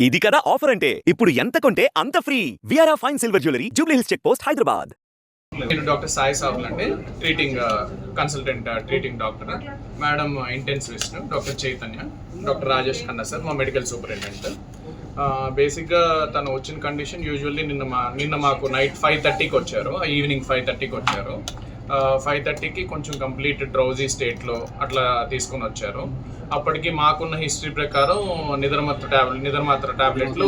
ఇది కదా ఆఫర్ అంటే ఇప్పుడు ఎంత కొంటే అంత ఫ్రీ. విఆర్ఆ fine silver jewellery, Jubilee Hills check post, Hyderabad. నేను డాక్టర్ సాయి సాబుల్ అండి, treating consultant, treating doctor. Madam intensivist doctor Chaitanya, doctor Rajesh Khanna sir మా మెడికల్ సూపరింటెండెంట్. బేసిక్గా తను వచ్చిన కండిషన్ యూజువల్లీ నిన్న మాకు నైట్ 5:30కి వచ్చారు, ఈవినింగ్ 5:30కి వచ్చారు. 5:30కి కొంచెం కంప్లీట్ డ్రౌజీ స్టేట్లో అట్లా తీసుకొని వచ్చారు. అప్పటికి మాకున్న హిస్టరీ ప్రకారం నిద్రమాత్ర టాబ్లెట్లు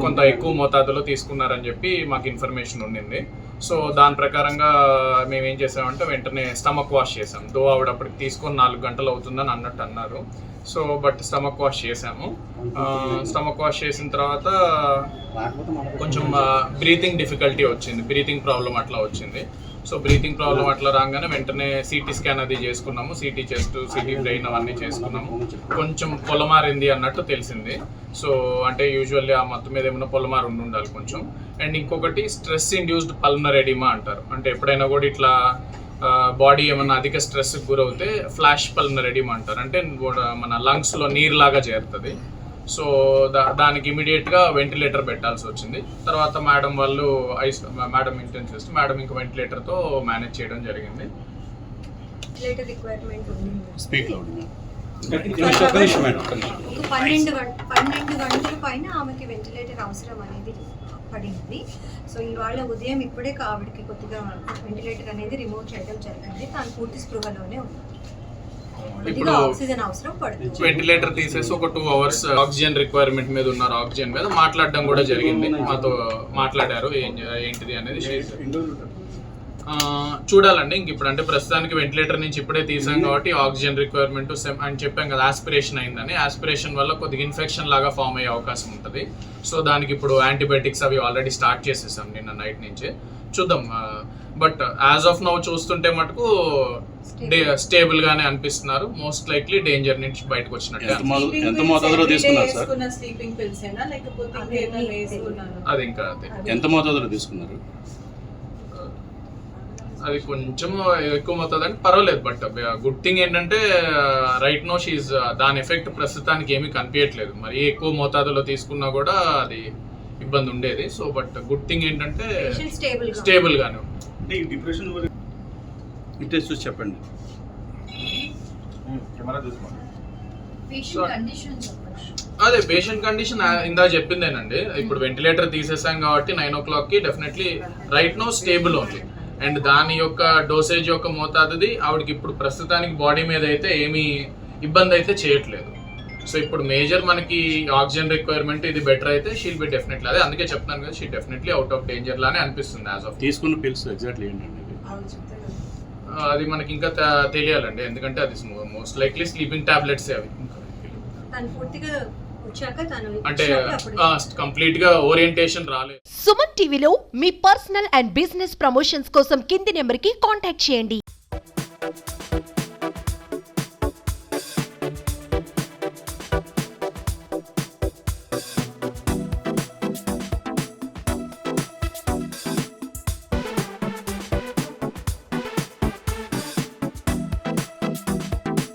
కొంత ఎక్కువ మోతాదులో తీసుకున్నారని చెప్పి మాకు ఇన్ఫర్మేషన్ ఉండింది. సో దాని ప్రకారంగా మేము ఏం చేసామంటే వెంటనే స్టమక్ వాష్ చేసాం. ఆవిడ అప్పటికి తీసుకొని 4 గంటలు అవుతుందని అన్నట్టు అన్నారు. సో బట్ స్టమక్ వాష్ చేసాము. స్టమక్ వాష్ చేసిన తర్వాత కొంచెం బ్రీతింగ్ డిఫికల్టీ వచ్చింది, బ్రీతింగ్ ప్రాబ్లం అట్లా వచ్చింది. సో బ్రీతింగ్ ప్రాబ్లం అట్లా రాగానే వెంటనే సిటీ స్కాన్ అది చేసుకున్నాము, సిటీ చెస్ట్, సిటీ బ్రెయిన్ అవన్నీ చేసుకున్నాము. కొంచెం పొలమారింది అన్నట్టు తెలిసింది. సో అంటే యూజువల్లీ ఆ మొత్తం మీద ఏమైనా పొలమారు ఉండాలి కొంచెం. అండ్ ఇంకొకటి స్ట్రెస్ ఇండ్యూస్డ్ పల్మనరీ ఎడిమా అంటారు. అంటే ఎప్పుడైనా కూడా ఇట్లా బాడీ ఏమన్నా అధిక స్ట్రెస్కి గురవుతే ఫ్లాష్ పల్మనరీ ఎడిమా అంటారు. అంటే మన లంగ్స్లో నీరులాగా చేరుతుంది. సో దానికి ఇమీడియట్గా వెంటిలేటర్ పెట్టాల్సి వచ్చింది. తర్వాత మేడం వాళ్ళు మేడం ఇంటెన్సివిస్ట్, మేడం ఇంకా వెంటిలేటర్తో మేనేజ్ చేయడం జరిగింది. 12 గంటల పైన ఆమెకి వెంటిలేటర్ అవసరం అనేది పడింది. సో ఇవాళ ఉదయం ఇప్పుడే ఆవిడకి కొద్దిగా వెంటిలేటర్ అనేది రిమూవ్ చేయడం జరిగింది. తాను పూర్తి స్పృహలోనే ఉంది. ఇప్పుడు ఆక్సిజన్ అవసరం పడుతుంది. వెంటిలేటర్ తీసేసి ఒక 2 hours ఆక్సిజన్ రిక్వైర్మెంట్ మీద ఉన్నారు. ఆక్సిజన్ మీద మాట్లాడడం కూడా జరిగింది, మాతో మాట్లాడారు ఏంటిది అనేది. చూడాలండి ఇంక ఇప్పుడు, అంటే ప్రస్తుతానికి వెంటిలేటర్ నుంచి ఇప్పుడే తీసాం కాబట్టి ఆక్సిజన్ రిక్వైర్మెంట్ అని చెప్పాం కదా, ఆస్పిరేషన్ అయిందని. ఆస్పిరేషన్ వల్ల కొద్దిగా ఇన్ఫెక్షన్ లాగా ఫామ్ అయ్యే అవకాశం ఉంటుంది. సో దానికి ఇప్పుడు యాంటీబయాటిక్స్ అవి ఆల్రెడీ స్టార్ట్ చేసేసాం నిన్న నైట్ నుంచే. చూద్దాం. బట్ యాజ్ ఆఫ్ నౌ చూస్తుంటే మటుకు స్టేబుల్ గానే అనిపిస్తున్నారు. మోస్ట్ లైక్లీ డేంజర్ నుంచి బయటకు వచ్చినట్టు. ఎంత మోతాదులో తీసుకున్నారు సార్? అది ఇంకా ఎంత మోతాదులో తీసుకున్నారు? అది కొంచెం ఎక్కువ మోతాదు అంటే పర్వాలేదు. బట్ గుడ్ థింగ్ ఏంటంటే రైట్ నో షీజ్ దాని ఎఫెక్ట్ ప్రస్తుతానికి ఏమీ కనిపించట్లేదు. మరి ఎక్కువ మోతాదులో తీసుకున్నా కూడా అది ఇబ్బంది ఉండేది. సో బట్ గుడ్ థింగ్ ఏంటంటే స్టేబుల్ గానే ఉంది. చూసి చెప్పండి. అదే పేషెంట్ కండిషన్ ఇందా చెప్పిందేనండి. ఇప్పుడు వెంటిలేటర్ తీసేసాం కాబట్టి 9 o'clockకి డెఫినెట్లీ రైట్ నో స్టేబుల్ ఉంది. అండ్ దాని యొక్క డోసేజ్ యొక్క మోతాదుది ఆవిడకి ఇప్పుడు ప్రస్తుతానికి బాడీ మీద అయితే ఏమీ ఇబ్బంది అయితే చేయట్లేదు. సో ఇప్పుడు మేజర్ మనకి ఆక్సిజన్ రిక్వైర్మెంట్ ఇది బెటర్ అయితే షీల్ బి డెఫినెట్లీ, అదే అందుకే చెప్తున్నాను కదా, she definitely out of danger లానే అనిపిస్తుంది యాజ్ ఆఫ్. తీసుకున్న పిల్స్ ఎగ్జాక్ట్లీ ఏంటండి? అది మనకి ఇంకా తెలియాలండి, ఎందుకంటే అది మోస్ట్ లైక్లీ స్లీపింగ్ టాబ్లెట్స్ అవి. అంటే కంప్లీట్ గా ఓరియంటేషన్ రాలేదు. సుమన్ టీవీలో మీ పర్సనల్ అండ్ బిజినెస్ ప్రమోషన్స్ కోసం కింది నెంబర్ కి కాంటాక్ట్ చేయండి.